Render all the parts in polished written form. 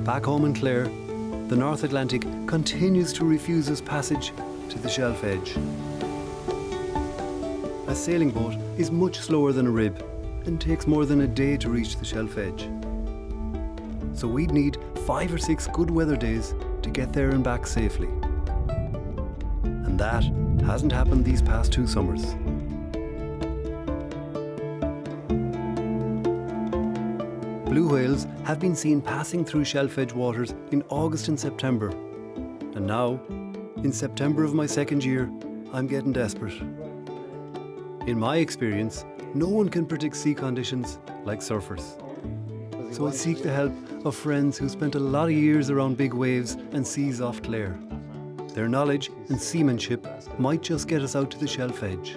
Back home in Clare, the North Atlantic continues to refuse us passage to the shelf edge. A sailing boat is much slower than a rib and takes more than a day to reach the shelf edge. So we'd need 5 or 6 good weather days to get there and back safely. And that hasn't happened these past 2 summers. Blue whales have been seen passing through shelf edge waters in August and September. And now, in September of my 2nd year, I'm getting desperate. In my experience, no one can predict sea conditions like surfers. So I seek the help of friends who spent a lot of years around big waves and seas off Clare. Their knowledge and seamanship might just get us out to the shelf edge.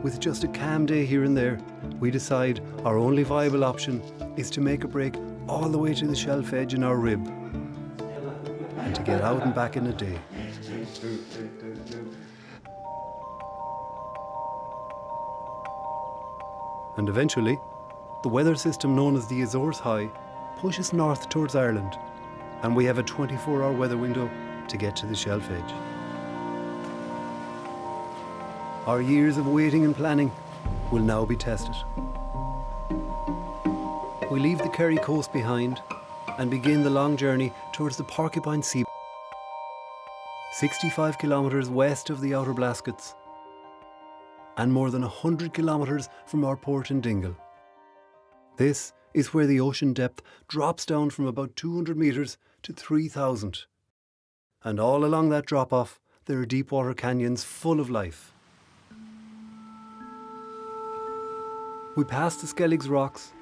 With just a calm day here and there, we decide our only viable option is to make a break all the way to the shelf edge in our rib and to get out and back in a day. And eventually, the weather system known as the Azores High pushes north towards Ireland, and we have a 24-hour weather window to get to the shelf edge. Our years of waiting and planning will now be tested. We leave the Kerry coast behind and begin the long journey towards the Porcupine Sea, 65 kilometres west of the Outer Blaskets, and more than 100 kilometres from our port in Dingle. This is where the ocean depth drops down from about 200 metres to 3,000. And all along that drop-off, there are deep-water canyons full of life. We pass the Skelligs rocks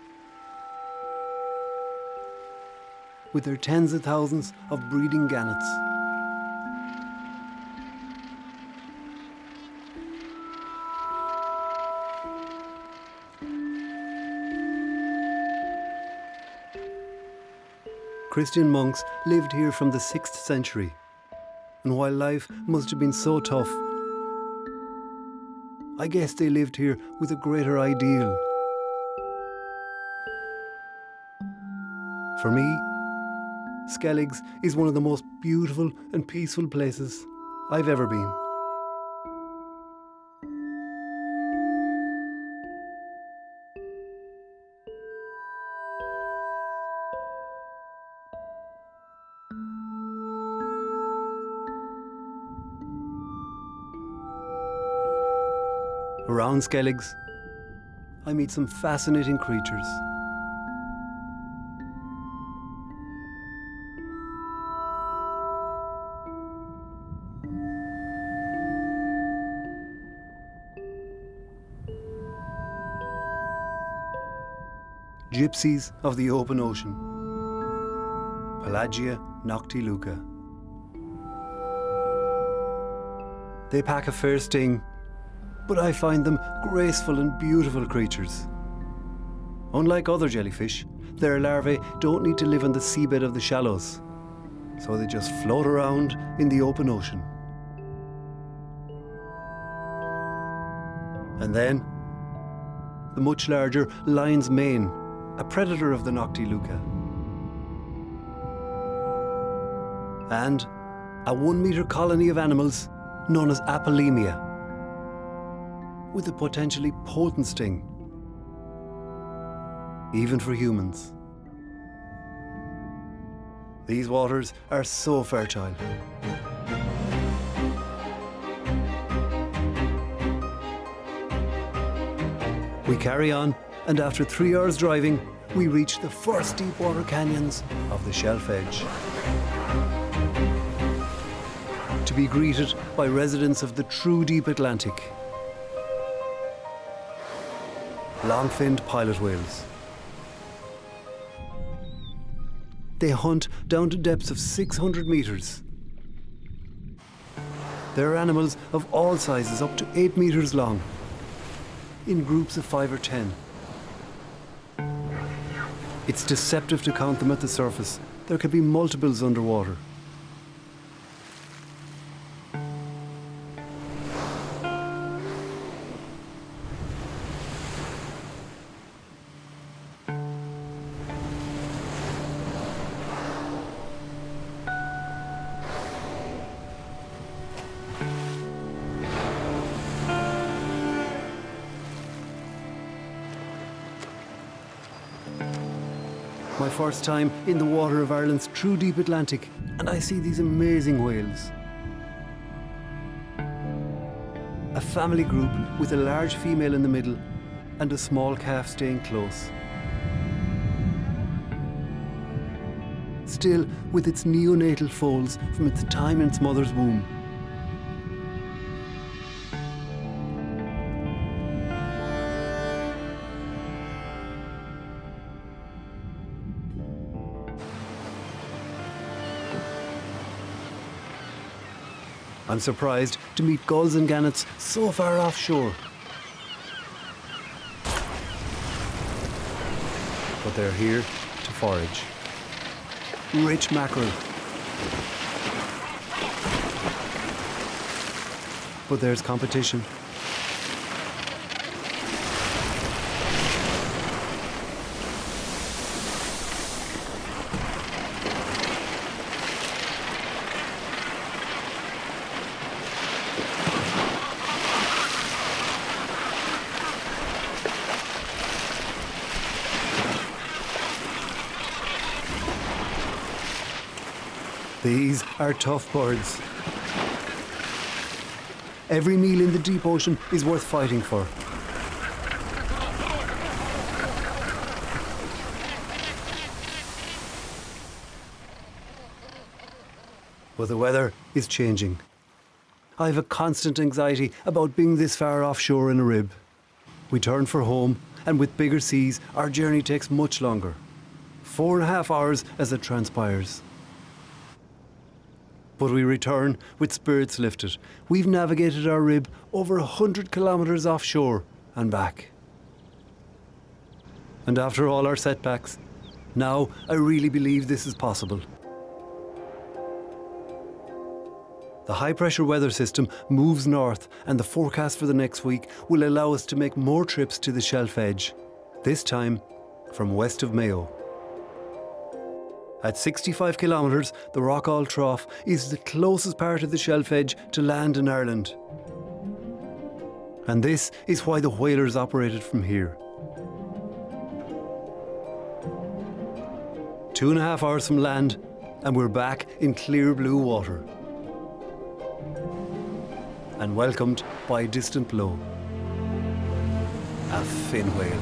with their tens of thousands of breeding gannets. Christian monks lived here from the 6th century, and while life must have been so tough, I guess they lived here with a greater ideal. For me, Skelligs is one of the most beautiful and peaceful places I've ever been. Around Skelligs, I meet some fascinating creatures. Gypsies of the open ocean, Pelagia noctiluca. They pack a fair sting, but I find them graceful and beautiful creatures. Unlike other jellyfish, their larvae don't need to live on the seabed of the shallows, so they just float around in the open ocean. And then, the much larger lion's mane, a predator of the noctiluca. And a 1-metre colony of animals known as apolemia, with a potentially potent sting, even for humans. These waters are so fertile. We carry on, and after 3 hours driving, we reach the first deep-water canyons of the shelf edge. To be greeted by residents of the true deep Atlantic. Long-finned pilot whales. They hunt down to depths of 600 metres. There are animals of all sizes up to 8 metres long, in groups of 5 or 10. It's deceptive to count them at the surface. There could be multiples underwater. My first time in the water of Ireland's true deep Atlantic, and I see these amazing whales. A family group with a large female in the middle and a small calf staying close. Still with its neonatal folds from its time in its mother's womb. I'm surprised to meet gulls and gannets so far offshore. But they're here to forage. Rich mackerel. But there's competition. These are tough birds. Every meal in the deep ocean is worth fighting for. But the weather is changing. I have a constant anxiety about being this far offshore in a rib. We turn for home, and with bigger seas, our journey takes much longer. 4.5 hours as it transpires. But we return with spirits lifted. We've navigated our rib over 100 kilometres offshore and back. And after all our setbacks, now I really believe this is possible. The high-pressure weather system moves north, and the forecast for the next week will allow us to make more trips to the shelf edge, this time from west of Mayo. At 65 kilometres, the Rockall Trough is the closest part of the shelf edge to land in Ireland. And this is why the whalers operated from here. 2.5 hours from land, and we're back in clear blue water. And welcomed by a distant blow. A fin whale.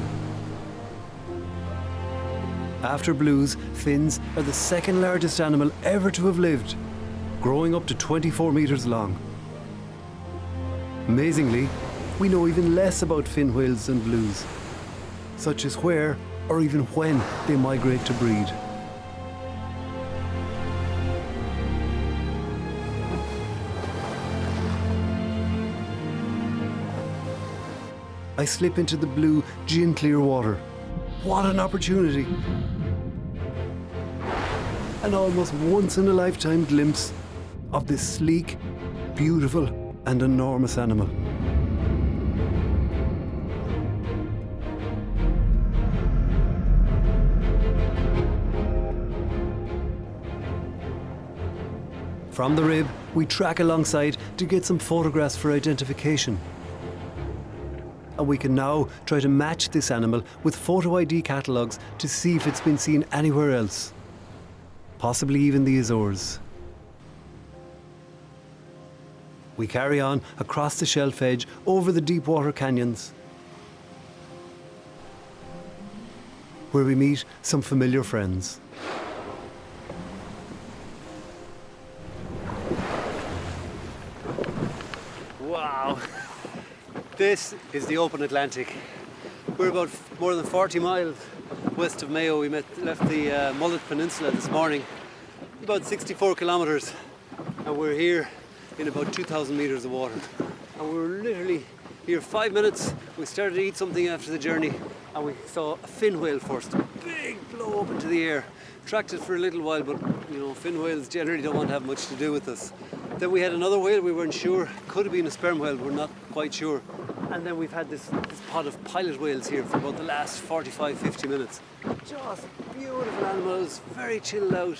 After blues, fins are the second largest animal ever to have lived, growing up to 24 metres long. Amazingly, we know even less about fin whales than blues, such as where or even when they migrate to breed. I slip into the blue, gin-clear water. What an opportunity! An almost once-in-a-lifetime glimpse of this sleek, beautiful and enormous animal. From the rib, we track alongside to get some photographs for identification. And we can now try to match this animal with photo ID catalogues to see if it's been seen anywhere else, possibly even the Azores. We carry on across the shelf edge over the deep water canyons, where we meet some familiar friends. Wow! This is the open Atlantic. We're about more than 40 miles west of Mayo. We left the Mullet Peninsula this morning, about 64 kilometres, and we're here in about 2,000 metres of water. And we were literally here 5 minutes. We started to eat something after the journey, and we saw a fin whale first. A big blow up into the air. Tracked it for a little while, but you know, fin whales generally don't want to have much to do with us. Then we had another whale, we weren't sure. Could have been a sperm whale, we're not quite sure. And then we've had this pod of pilot whales here for about the last 45-50 minutes. Just beautiful animals, very chilled out.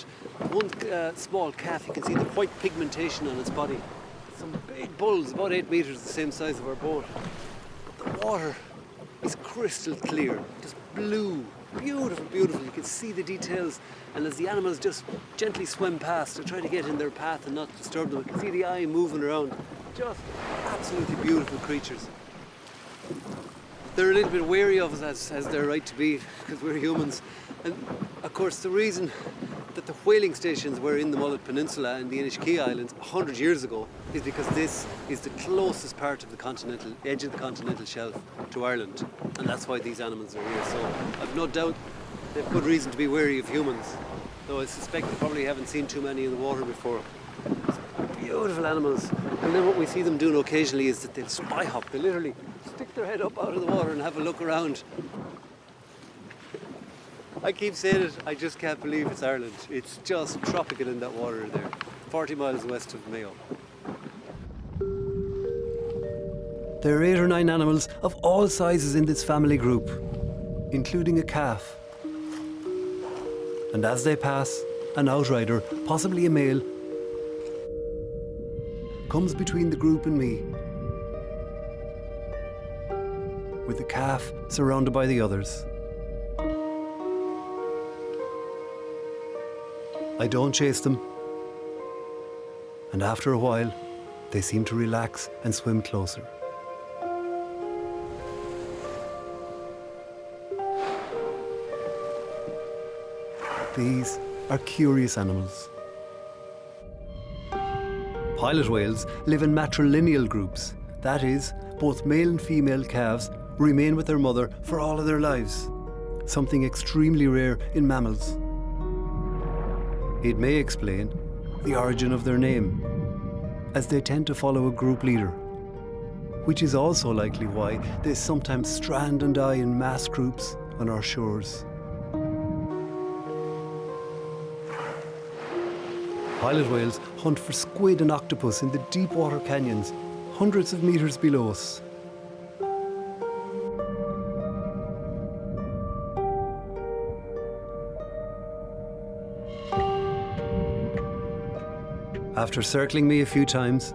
One small calf, you can see the white pigmentation on its body. Some big bulls, about 8 metres, the same size of our boat. But the water is crystal clear, just blue, beautiful, beautiful. You can see the details, and as the animals just gently swim past to try to get in their path and not disturb them, you can see the eye moving around. Just absolutely beautiful creatures. They're a little bit wary of us, as they're right to be, because we're humans. And of course, the reason that the whaling stations were in the Mullet Peninsula and the Inishkea Islands 100 years ago is because this is the closest part of the edge of the continental shelf to Ireland, and that's why these animals are here. So I've no doubt they've good reason to be wary of humans, though I suspect they probably haven't seen too many in the water before. Beautiful animals. And then what we see them doing occasionally is that they'll spy hop. They literally stick their head up out of the water and have a look around. I keep saying it, I just can't believe it's Ireland. It's just tropical in that water there, 40 miles west of Mayo. There are 8 or 9 animals of all sizes in this family group, including a calf. And as they pass, an outrider, possibly a male, comes between the group and me, with the calf surrounded by the others. I don't chase them, and after a while, they seem to relax and swim closer. These are curious animals. Pilot whales live in matrilineal groups. That is, both male and female calves remain with their mother for all of their lives, something extremely rare in mammals. It may explain the origin of their name, as they tend to follow a group leader, which is also likely why they sometimes strand and die in mass groups on our shores. Pilot whales hunt for squid and octopus in the deep water canyons, hundreds of meters below us. After circling me a few times,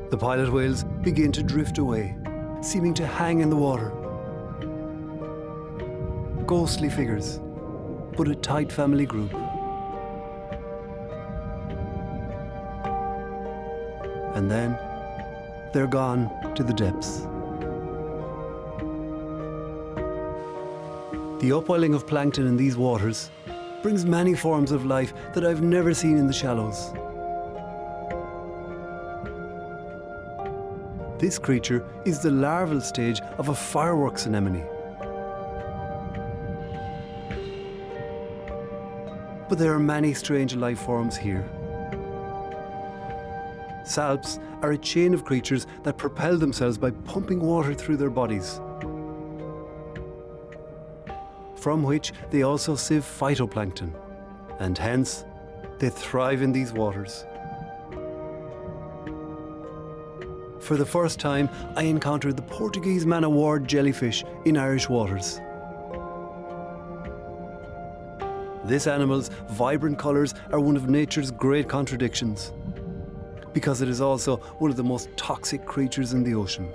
the pilot whales begin to drift away, seeming to hang in the water. Ghostly figures, but a tight family group. And then they're gone to the depths. The upwelling of plankton in these waters brings many forms of life that I've never seen in the shallows. This creature is the larval stage of a fireworks anemone. But there are many strange life forms here. Salps are a chain of creatures that propel themselves by pumping water through their bodies, from which they also sieve phytoplankton, and hence they thrive in these waters. For the first time, I encountered the Portuguese man o' war jellyfish in Irish waters. This animal's vibrant colours are one of nature's great contradictions, because it is also one of the most toxic creatures in the ocean.